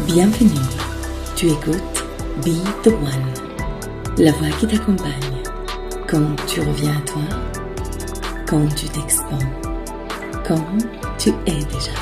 Bienvenue, tu écoutes Be The One, la voix qui t'accompagne quand tu reviens à toi, quand tu t'expands, quand tu es déjà.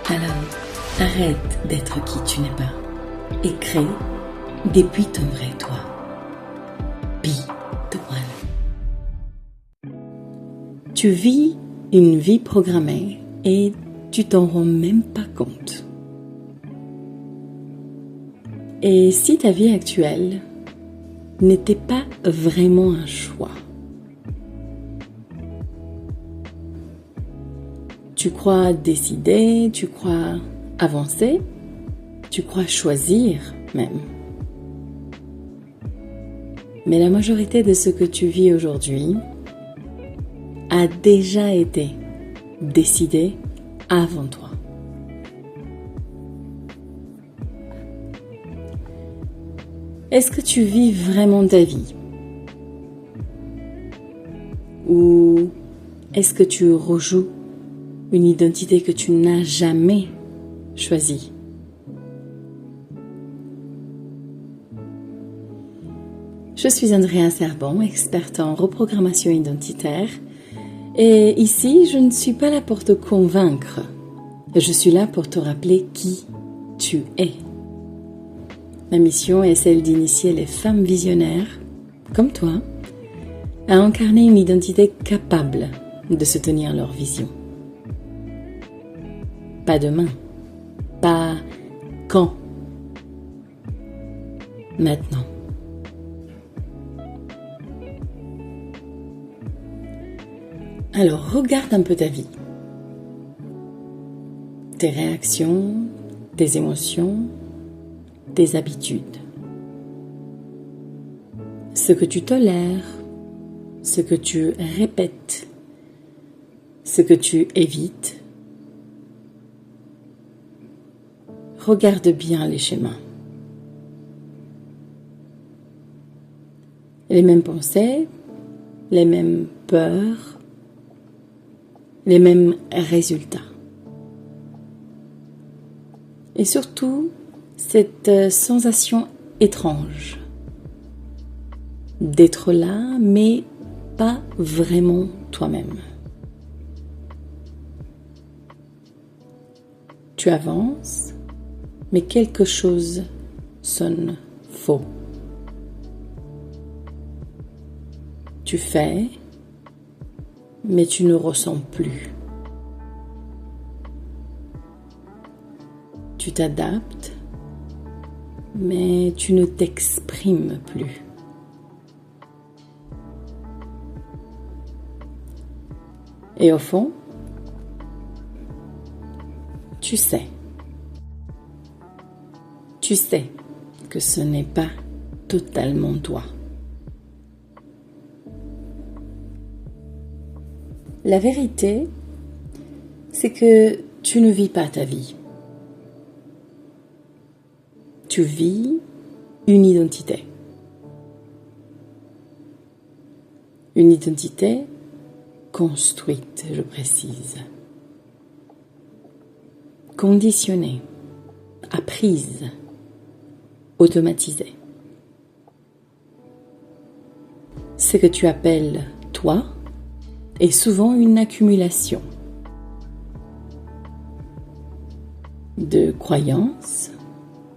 Alors, arrête d'être qui tu n'es pas et crée depuis ton vrai toi. Be The One. Tu vis une vie programmée et tu t'en rends même pas compte. Et si ta vie actuelle n'était pas vraiment un choix? Tu crois décider, tu crois avancer, tu crois choisir même. Mais la majorité de ce que tu vis aujourd'hui a déjà été décidé avant toi. Est-ce que tu vis vraiment ta vie? Ou est-ce que tu rejoues une identité que tu n'as jamais choisie? Je suis Andrea Serbon, experte en reprogrammation identitaire. Et ici, je ne suis pas là pour te convaincre. Je suis là pour te rappeler qui tu es. Ma mission est celle d'initier les femmes visionnaires, comme toi, à incarner une identité capable de se tenir leur vision. Pas demain, pas quand, maintenant. Alors, regarde un peu ta vie. Tes réactions, tes émotions, tes habitudes. Ce que tu tolères, ce que tu répètes, ce que tu évites. Regarde bien les schémas. Les mêmes pensées, les mêmes peurs, les mêmes résultats. Et surtout, cette sensation étrange d'être là, mais pas vraiment toi-même. Tu avances, mais quelque chose sonne faux. Tu fais, mais tu ne ressens plus. Tu t'adaptes, mais tu ne t'exprimes plus. Et au fond, tu sais que ce n'est pas totalement toi. La vérité, c'est que tu ne vis pas ta vie. Tu vis une identité. Une identité construite, je précise. Conditionnée, apprise, automatisée. Ce que tu appelles toi est souvent une accumulation de croyances,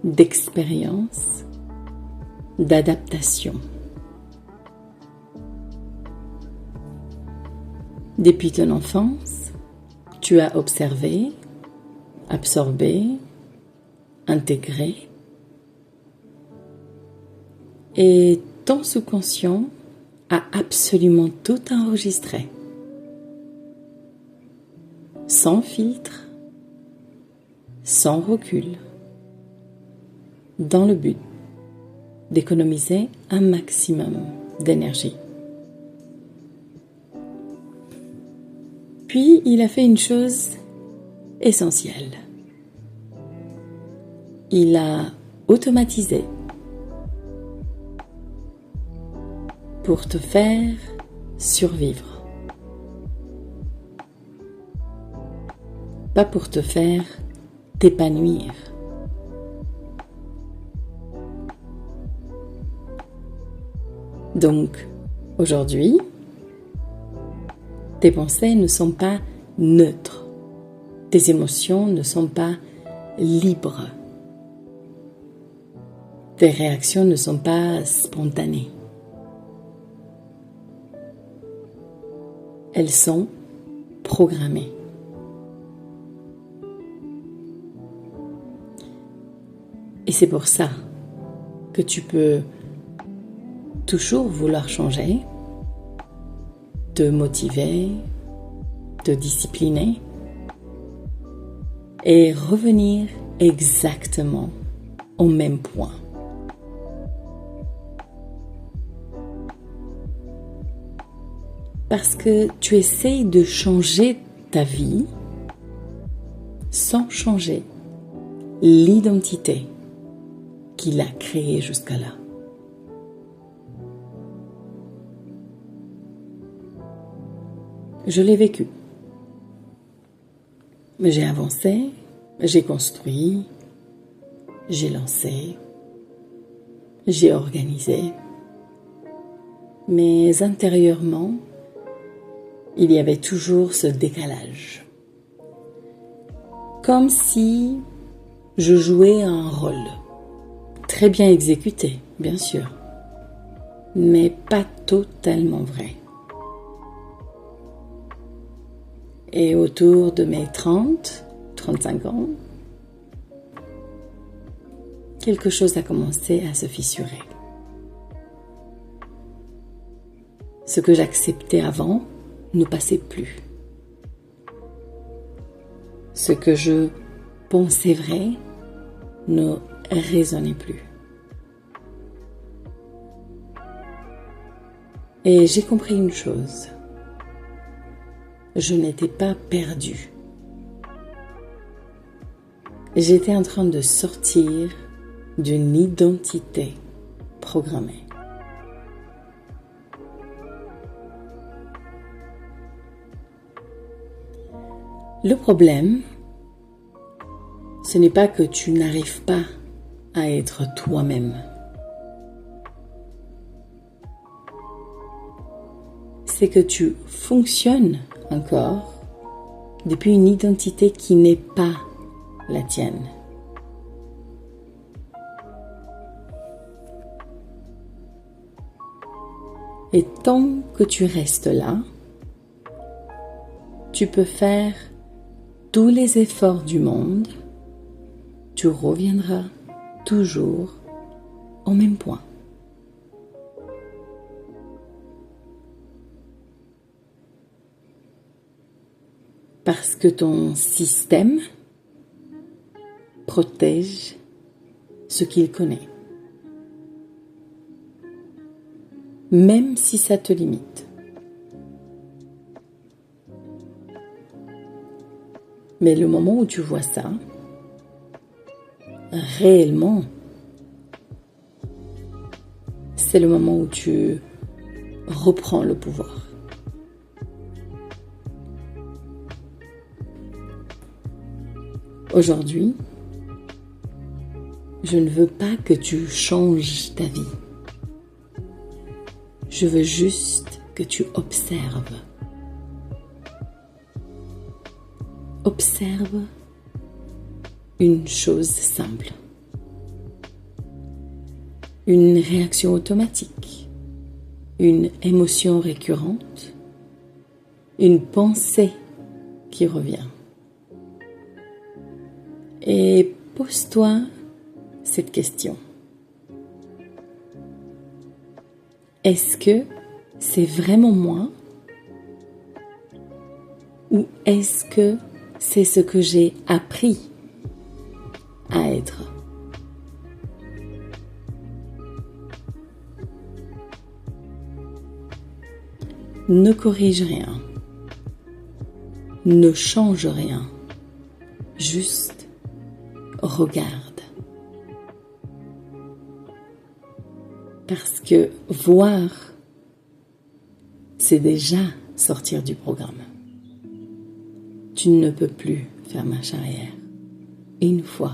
d'expériences, d'adaptation. Depuis ton enfance, tu as observé, absorbé, intégré, et ton subconscient a absolument tout enregistré, sans filtre, sans recul, dans le but d'économiser un maximum d'énergie. Puis, il a fait une chose essentielle. Il a automatisé pour te faire survivre. Pas pour te faire t'épanouir. Donc, aujourd'hui, tes pensées ne sont pas neutres. Tes émotions ne sont pas libres. Tes réactions ne sont pas spontanées. Elles sont programmées. Et c'est pour ça que tu peux toujours vouloir changer, te motiver, te discipliner et revenir exactement au même point. Parce que tu essayes de changer ta vie sans changer l'identité qu'il a créée jusqu'à là. Je l'ai vécu. J'ai avancé, j'ai construit, j'ai lancé, j'ai organisé. Mais intérieurement, il y avait toujours ce décalage. Comme si je jouais un rôle. Très bien exécuté, bien sûr, mais pas totalement vrai. Et autour de mes 35 ans, quelque chose a commencé à se fissurer. Ce que j'acceptais avant ne passait plus. Ce que je pensais vrai ne résonnait plus. Et j'ai compris une chose. Je n'étais pas perdue. J'étais en train de sortir d'une identité programmée. Le problème, ce n'est pas que tu n'arrives pas à être toi-même. C'est que tu fonctionnes encore depuis une identité qui n'est pas la tienne. Et tant que tu restes là, tu peux faire tous les efforts du monde, tu reviendras toujours au même point. Parce que ton système protège ce qu'il connaît. Même si ça te limite. Mais le moment où tu vois ça, réellement, c'est le moment où tu reprends le pouvoir. Aujourd'hui, je ne veux pas que tu changes ta vie. Je veux juste que tu observes. Observe une chose simple. Une réaction automatique. Une émotion récurrente. Une pensée qui revient. Et pose-toi cette question. Est-ce que c'est vraiment moi? Ou est-ce que c'est ce que j'ai appris à être? Ne corrige rien. Ne change rien. Juste regarde. Parce que voir, c'est déjà sortir du programme. Tu ne peux plus faire marche arrière. une fois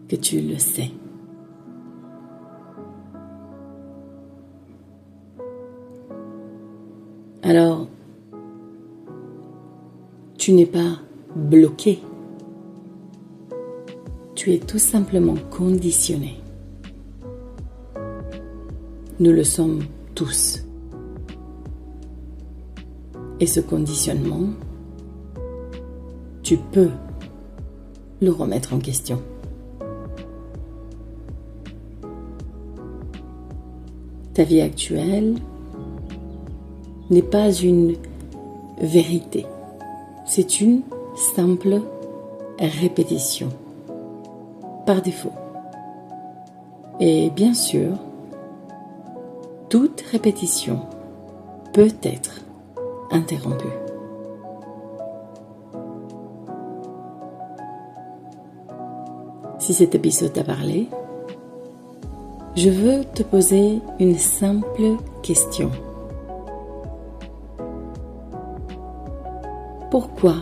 que tu le sais. Alors, tu n'es pas bloqué. Tu es tout simplement conditionné. Nous le sommes tous. Et ce conditionnement, tu peux le remettre en question. Ta vie actuelle n'est pas une vérité. C'est une simple répétition, par défaut. Et bien sûr, toute répétition peut être interrompue. Si cet épisode t'a parlé, je veux te poser une simple question. Pourquoi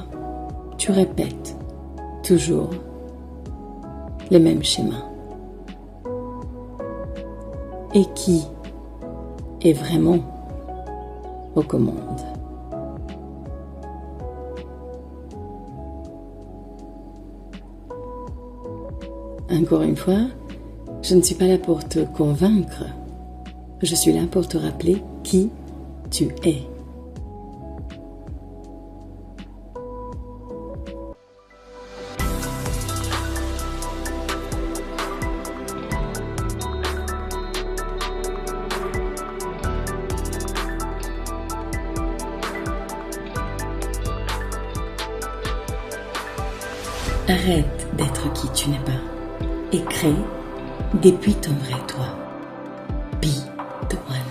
tu répètes toujours le même schéma? Et qui est vraiment aux commandes? Encore une fois, je ne suis pas là pour te convaincre. Je suis là pour te rappeler qui tu es. Arrête d'être qui tu n'es pas et crée depuis ton vrai toi. Be the one.